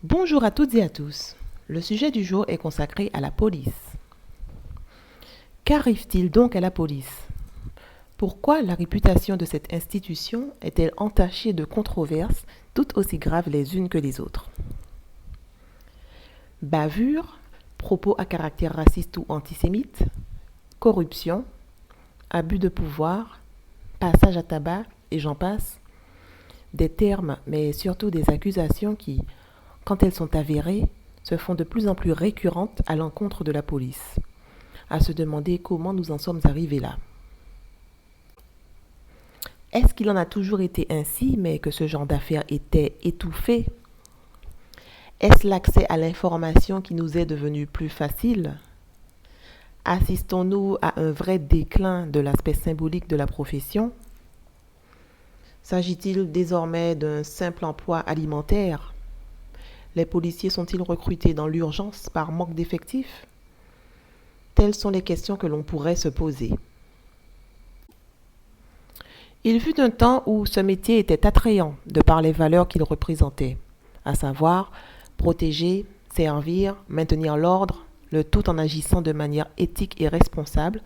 Bonjour à toutes et à tous. Le sujet du jour est consacré à la police. Qu'arrive-t-il donc à la police? Pourquoi la réputation de cette institution est-elle entachée de controverses toutes aussi graves les unes que les autres? Bavures, propos à caractère raciste ou antisémite, corruption, abus de pouvoir, passage à tabac et j'en passe. Des termes, mais surtout des accusations qui, quand elles sont avérées, se font de plus en plus récurrentes à l'encontre de la police. À se demander comment nous en sommes arrivés là. Est-ce qu'il en a toujours été ainsi, mais que ce genre d'affaires était étouffé? Est-ce l'accès à l'information qui nous est devenu plus facile? Assistons-nous à un vrai déclin de l'aspect symbolique de la profession? S'agit-il désormais d'un simple emploi alimentaire? Les policiers sont-ils recrutés dans l'urgence par manque d'effectifs? Telles sont les questions que l'on pourrait se poser. Il fut un temps où ce métier était attrayant de par les valeurs qu'il représentait, à savoir protéger, servir, maintenir l'ordre, le tout en agissant de manière éthique et responsable,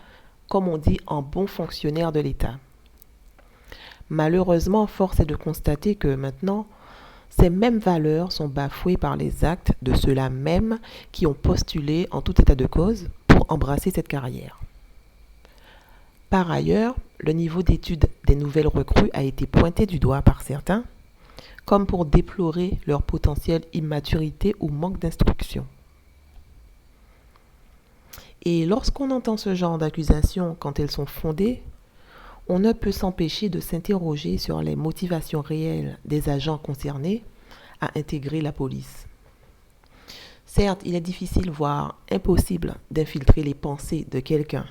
comme on dit en bon fonctionnaire de l'État. Malheureusement, force est de constater que maintenant, ces mêmes valeurs sont bafouées par les actes de ceux-là même qui ont postulé en tout état de cause pour embrasser cette carrière. Par ailleurs, le niveau d'étude des nouvelles recrues a été pointé du doigt par certains, comme pour déplorer leur potentielle immaturité ou manque d'instruction. Et lorsqu'on entend ce genre d'accusations quand elles sont fondées, on ne peut s'empêcher de s'interroger sur les motivations réelles des agents concernés à intégrer la police. Certes, il est difficile, voire impossible, d'infiltrer les pensées de quelqu'un.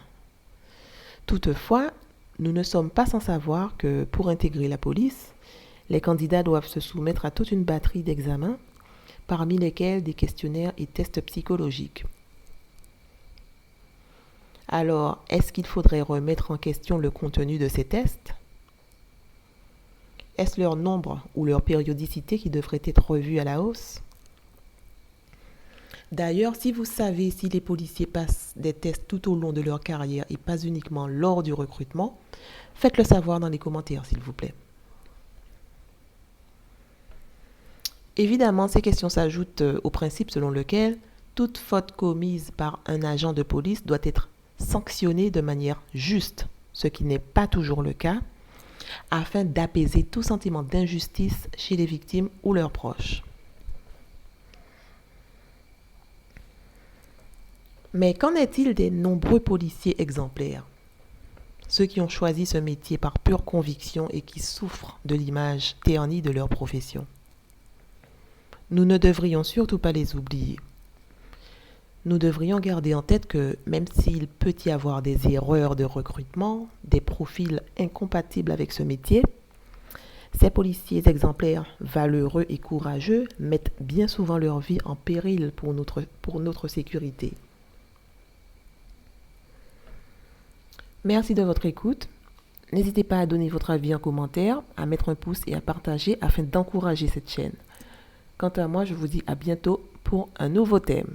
Toutefois, nous ne sommes pas sans savoir que pour intégrer la police, les candidats doivent se soumettre à toute une batterie d'examens, parmi lesquels des questionnaires et tests psychologiques. Alors, est-ce qu'il faudrait remettre en question le contenu de ces tests? Est-ce leur nombre ou leur périodicité qui devrait être revue à la hausse? D'ailleurs, si vous savez si les policiers passent des tests tout au long de leur carrière et pas uniquement lors du recrutement, faites-le savoir dans les commentaires, s'il vous plaît. Évidemment, ces questions s'ajoutent au principe selon lequel toute faute commise par un agent de police doit être sanctionnée de manière juste, ce qui n'est pas toujours le cas, afin d'apaiser tout sentiment d'injustice chez les victimes ou leurs proches. Mais qu'en est-il des nombreux policiers exemplaires? Ceux qui ont choisi ce métier par pure conviction et qui souffrent de l'image ternie de leur profession. Nous ne devrions surtout pas les oublier. Nous devrions garder en tête que même s'il peut y avoir des erreurs de recrutement, des profils incompatibles avec ce métier, ces policiers exemplaires, valeureux et courageux mettent bien souvent leur vie en péril pour notre sécurité. Merci de votre écoute. N'hésitez pas à donner votre avis en commentaire, à mettre un pouce et à partager afin d'encourager cette chaîne. Quant à moi, je vous dis à bientôt pour un nouveau thème.